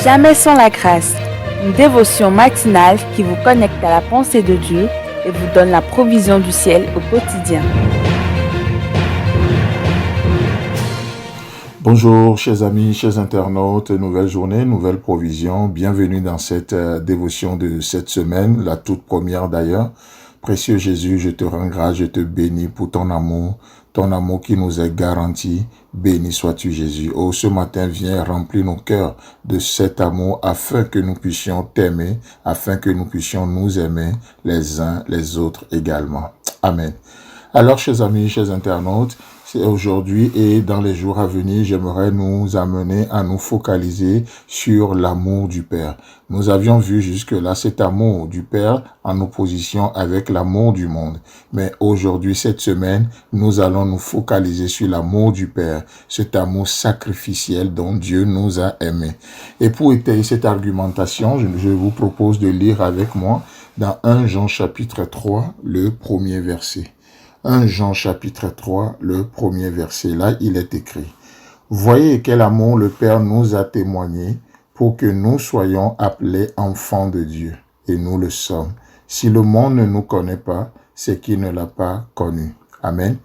Jamais sans la grâce, une dévotion matinale qui vous connecte à la pensée de Dieu et vous donne la provision du ciel au quotidien. Bonjour chers amis, chers internautes, nouvelle journée, nouvelle provision. Bienvenue dans cette dévotion de cette semaine, la toute première d'ailleurs. Précieux Jésus, je te rends grâce, je te bénis pour ton amour qui nous est garanti. Béni sois-tu Jésus. Oh, ce matin, viens remplir nos cœurs de cet amour afin que nous puissions t'aimer, afin que nous puissions nous aimer les uns les autres également. Amen. Alors, chers amis, chers internautes, c'est aujourd'hui et dans les jours à venir, j'aimerais nous amener à nous focaliser sur l'amour du Père. Nous avions vu jusque-là cet amour du Père en opposition avec l'amour du monde. Mais aujourd'hui, cette semaine, nous allons nous focaliser sur l'amour du Père, cet amour sacrificiel dont Dieu nous a aimés. Et pour étayer cette argumentation, je vous propose de lire avec moi dans 1 Jean chapitre 3, le premier verset. 1 Jean chapitre 3, le premier verset. Là, il est écrit: « Voyez quel amour le Père nous a témoigné pour que nous soyons appelés enfants de Dieu. Et nous le sommes. Si le monde ne nous connaît pas, c'est qu'il ne l'a pas connu. » Amen.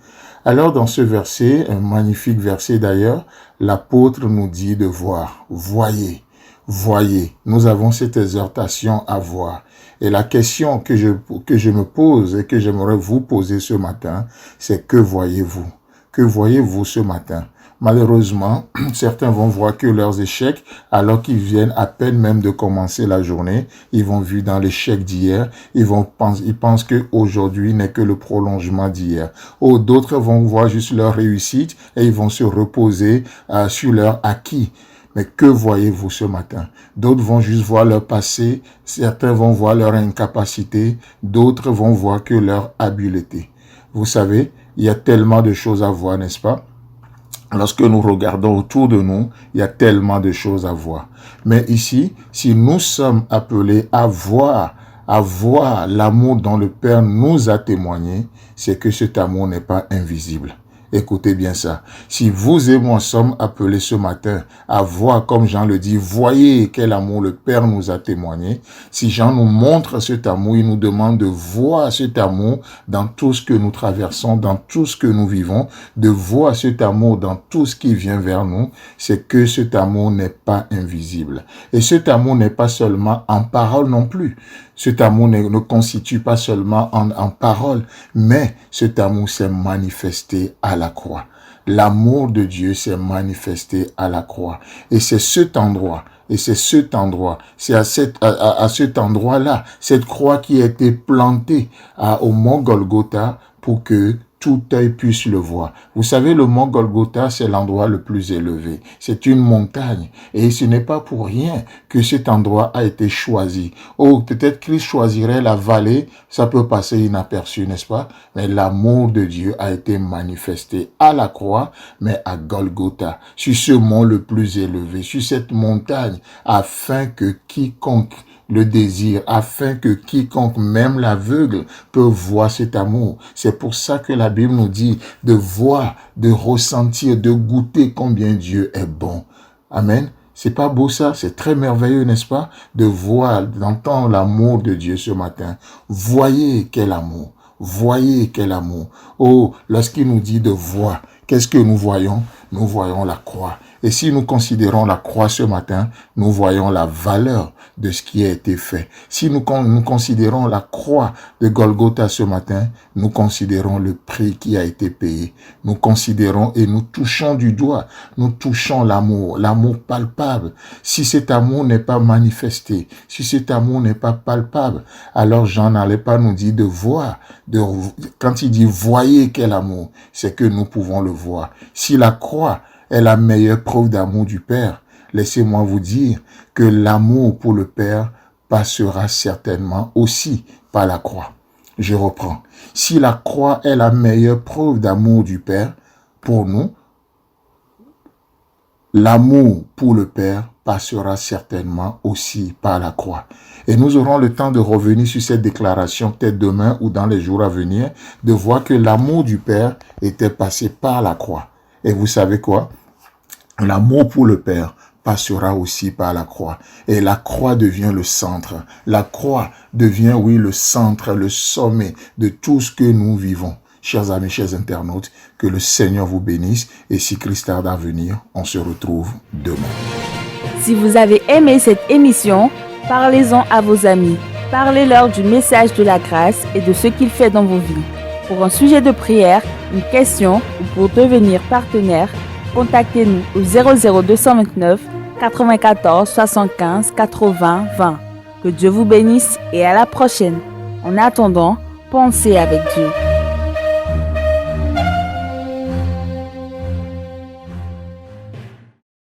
Alors, dans ce verset, un magnifique verset d'ailleurs, l'apôtre nous dit de voir. Voyez. Voyez, nous avons cette exhortation à voir. Et la question que je me pose et que j'aimerais vous poser ce matin, c'est que voyez-vous? Que voyez-vous ce matin? Malheureusement, certains vont voir que leurs échecs, alors qu'ils viennent à peine même de commencer la journée, ils vont vivre dans l'échec d'hier, ils pensent que aujourd'hui n'est que le prolongement d'hier. Ou d'autres vont voir juste leur réussite et ils vont se reposer sur leur acquis. Mais que voyez-vous ce matin? D'autres vont juste voir leur passé, certains vont voir leur incapacité, d'autres vont voir que leur habileté. Vous savez, il y a tellement de choses à voir, n'est-ce pas? Lorsque nous regardons autour de nous, il y a tellement de choses à voir. Mais ici, si nous sommes appelés à voir l'amour dont le Père nous a témoigné, c'est que cet amour n'est pas invisible. Écoutez bien ça. Si vous et moi sommes appelés ce matin à voir, comme Jean le dit, voyez quel amour le Père nous a témoigné. Si Jean nous montre cet amour, il nous demande de voir cet amour dans tout ce que nous traversons, dans tout ce que nous vivons, de voir cet amour dans tout ce qui vient vers nous, c'est que cet amour n'est pas invisible. Et cet amour n'est pas seulement en parole non plus. Cet amour ne constitue pas seulement en parole, mais cet amour s'est manifesté à la croix. L'amour de Dieu s'est manifesté à la croix. Et c'est cet endroit, c'est à cet endroit-là, cette croix qui a été plantée au mont Golgotha pour que tout œil puisse le voir. Vous savez, le mont Golgotha, c'est l'endroit le plus élevé. C'est une montagne. Et ce n'est pas pour rien que cet endroit a été choisi. Oh, peut-être Christ choisirait la vallée, ça peut passer inaperçu, n'est-ce pas? Mais l'amour de Dieu a été manifesté à la croix, mais à Golgotha, sur ce mont le plus élevé, sur cette montagne, afin que quiconque le désir, afin que quiconque, même l'aveugle, peut voir cet amour. C'est pour ça que la Bible nous dit de voir, de ressentir, de goûter combien Dieu est bon. Amen. C'est pas beau ça? C'est très merveilleux, n'est-ce pas? De voir, d'entendre l'amour de Dieu ce matin. Voyez quel amour. Voyez quel amour. Oh, lorsqu'il nous dit de voir, qu'est-ce que nous voyons? Nous voyons la croix. Et si nous considérons la croix ce matin, nous voyons la valeur de ce qui a été fait. Si nous considérons la croix de Golgotha ce matin, nous considérons le prix qui a été payé. Nous considérons et nous touchons du doigt, nous touchons l'amour palpable. Si cet amour n'est pas manifesté, si cet amour n'est pas palpable, alors Jean n'allait pas nous dire de voir. Quand il dit « voyez quel amour », c'est que nous pouvons le voir. Si la croix est la meilleure preuve d'amour du Père, laissez-moi vous dire que l'amour pour le Père passera certainement aussi par la croix. Je reprends. Si la croix est la meilleure preuve d'amour du Père pour nous, l'amour pour le Père passera certainement aussi par la croix. Et nous aurons le temps de revenir sur cette déclaration peut-être demain ou dans les jours à venir, de voir que l'amour du Père était passé par la croix. Et vous savez quoi? L'amour pour le Père passera aussi par la croix. Et la croix devient le centre. La croix devient, oui, le centre, le sommet de tout ce que nous vivons. Chers amis, chers internautes, que le Seigneur vous bénisse. Et si Christ tarde à venir, on se retrouve demain. Si vous avez aimé cette émission, parlez-en à vos amis. Parlez-leur du message de la grâce et de ce qu'il fait dans vos vies. Pour un sujet de prière, une question ou pour devenir partenaire, contactez-nous au 00229 94 75 80 20. Que Dieu vous bénisse et à la prochaine. En attendant, pensez avec Dieu.